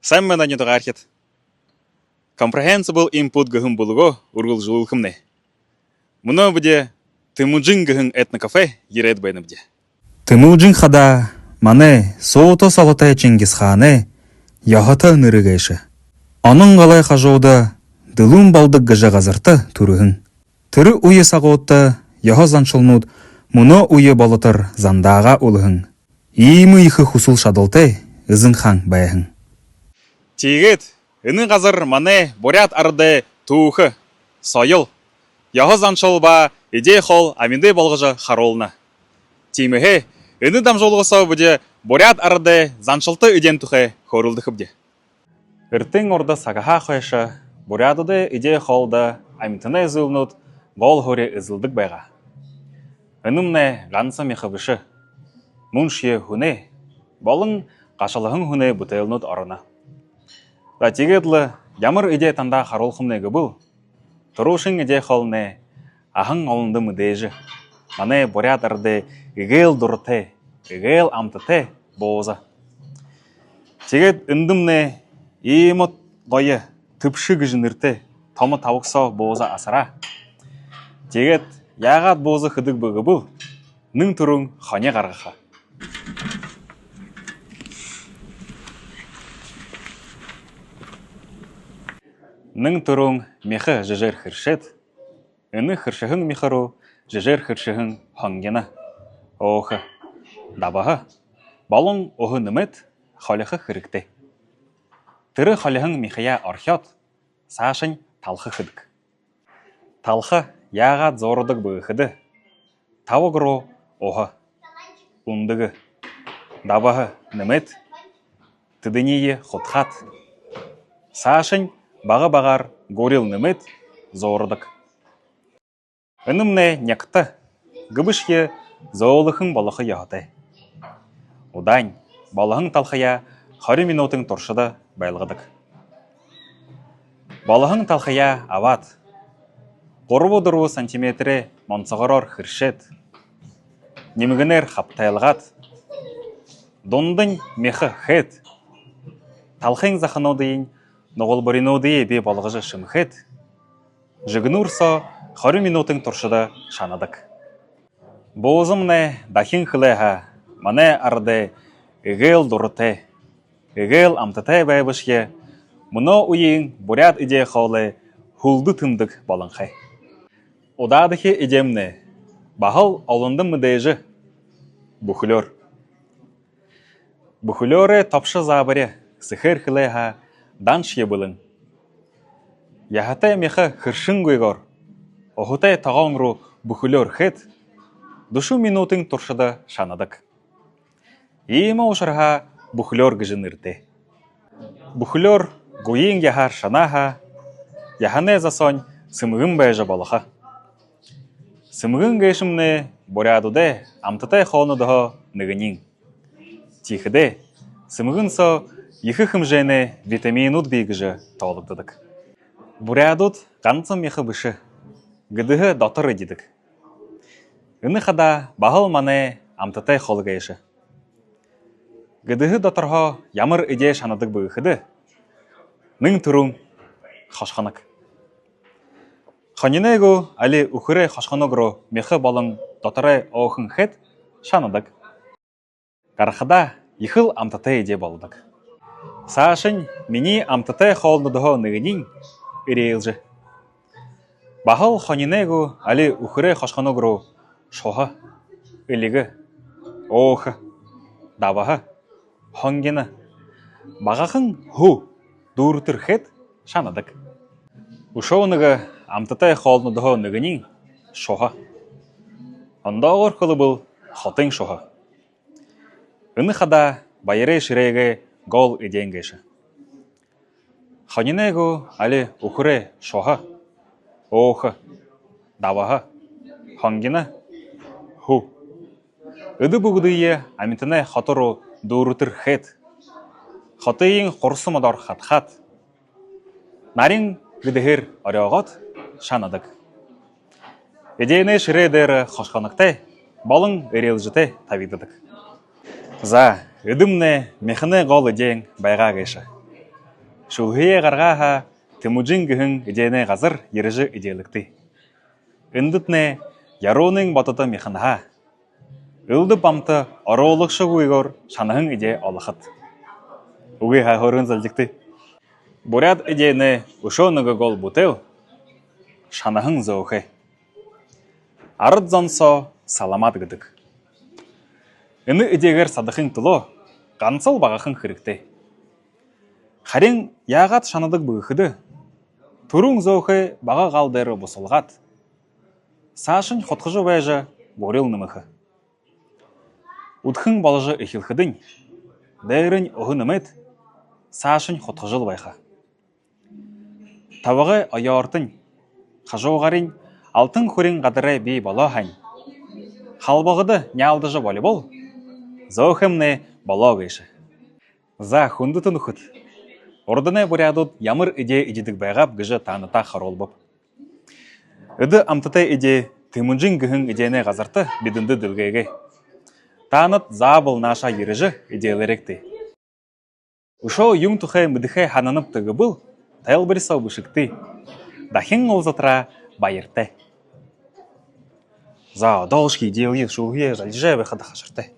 Сайн байна уу гаархэд. Comprehensible input гэх бүлгөө үргэлжлүүлэхмнэ. Мөнөө бидэ Тэмүүжин гэх этно кафе ирээд байна бидэ. Тэмүүжин хада манай сууто солотой Чингис хааны яхата нэргээш. Onun галай хажууда дөлүн болдог гэж газарта түрхэн. Тэр үе сагуудта яха занчилнууд мөнөө үе болотор зандаага улхэн. Ийм их хүсэл шадалтай эзэн хан байхан. Тэгээд энэ газар манай бурят арды түүх соёл яха занчил ба идей хол аминдэ болгож харуулна. Тимэхэ энэ дамжуулгасаа бидэ бурят арды занчилтай иден тухай хөрөлдөх бидэ. Эртэн орда сагахаа хойш бурятуд идей холда амтнаа зөвнүүд гол хөрө эзэлдэг байгаа. Энэмнэ ганцхан мяха биш. Мөн шие хүнэ болон гашалхан хүнэ бүтээлнүүд орно. За тэгээд л ямар идей тандаа харуулах нэ гэвэл төрөшин идей холны ахан олонд мэдээж манай бурят ард эгээл дуртай эгээл амттай бооза. Тэгээд эндэмнэ иймот гоё төвшиг гэж нэртэй том тавгсоо бооза асараа. Тэгээд яагаад бооза хөдөг бөгөөбөл нэн төрөн хоня гаргахаа. Нэн төрөн мяха жижер хэршэд энэ хэршэхэн мяхаруу жижер хэршэхэн хонгина. Оох дабаха болон өхөнмэт холих хэрэгтэй. Тэр холихан мяхая орхиод цаашин талхах хөдөг. Талха яагаад зурдаг бөгөхөд тавг руу оох ундаг дабаха нэмэт тэдэний хутхат цаашин бага багаар гурил нэмэт зурдаг. Энэмнэ някта гүбшхе зөөлөхөн болох яатай. Удайн болгон талхая 20 минутын туршida байлгадаг. Болгон талхая аваад 3-4 см монцогороор хэршээд нэмгэнээр хавтайлгаад дундын мяха хэд талхын захнуудын нугулбаринуудыг бий болгож шимхэд жигнүрсө 20 минутын туршida шанадаг. Боозмнэ дахин хлэха манай ард эгээл дуртай эгээл амттай байвшгэ мөнөө үеийн бурят идей хоолой хөлдө тэмдэг болонхай. Удаадхи идемнэ бахал олондон мэдээж бүхлөөр. Бүхлөөрэ топшы забаре сэхэр хлэха данш ебылын. Яхатай мяха хэршингүйгоор охотой тогоон руу бүхлөөр хэд 40 минутын туршida шанадаг. Ийм уушарха бүхлөөр гэж нэртэй. Бүхлөөр гуйн яхаар шанааха яханэ засон сэмгэн байж болохоо. Сэмгэн гэшмнэ бурядуд амттай хоонодоо нэгнийн. Тихдэ сэмгэнсо их хэмжээний витаминууд бий гэж тоологддог. Бурядууд ганцхан мяха биш гэдгээ дотор иддэг. Энэ хада бахал манай амттай хол гэш. Гэдгээ доторхоо ямар идей шанадаг бөгөхөд нэн төрөн хошхоног. Хонинэго али өхрэ хошхоног руу мяха болон доторой оохон хэд шанадаг. Гарахада их л амттай идей болдог. Цаашин миний амттай хоолнодоо нэгнийн ирээлж. Бахал хонинэго али өхрэ хошхоног руу шоха элэг оох даваха хонгина багахан хөө дүүртэрхэд шанадаг. Өшөөнөг амттай хоолнодоо нэгнийн шоха. Ондоогоор хөлбөл хотын шоха. Энэ хада баярэ ширээгэ гол иденгэж. Хонинэго али өхрэ шоха оох даваха хонгина хөө өдө бүгдие амтнаа хотор дүүртэрхэд хотын хурсан модор хатхат нарийн гэдгээр оройгоод шанадаг. Эдэнэ ширээдэр хошхоногтой болон эрэлжтэй тавигддаг. За эдэмнэ мяхны гол идең байгаа гэш. Шулхие гаргааха Тэмүүжин гихэн идене газар иржи идеалэгтэй. Эндэтнэ ярууның бододо миханаха. Ылды бамта оруулагшгүйгөр шанахан иде олохот. Үгүй хөргөн залжигтэй. Бурят идене өшөөнөгө гол бүтэв. Шанахан зөөхэ. Ард зонсо саламат гэдэг. Энэ идегээр садахын тулуу ганцал багахан хэрэгтэй. Харин яагаад шанадаг бөгөхөд төрүн зөөхэ бага гал дээр босулгаад саашин хотхож байж борил нэмэх. Үдхэн болж эхлэхэдэн дээрэн өхнөмэд саашин хотхожл байха. Тавгай оёортын хажуугарын алтан хүрийн гадараа бий болоо хань. Халбагд няавдаж волейбол зөөхэмнэ болоо гэж. За хүндэт нөхөд. Урдны бурядууд ямар идея ижидэг байгаав гэж таанатаа харуулбав. Өдө амттай идея Тэмүүжин гихэн идене газарта бидэндэ дэлгээгээ. Таанат заабал нааша иржи идеялэрэгтэй. Өшөө юм тухай мэдхэ хананып төгөбөл тайлбарсаа бишигтэй. Дахин уулзатраа баяртай. За одоошки идеялыг шүүхие залжаа байхад хашартай.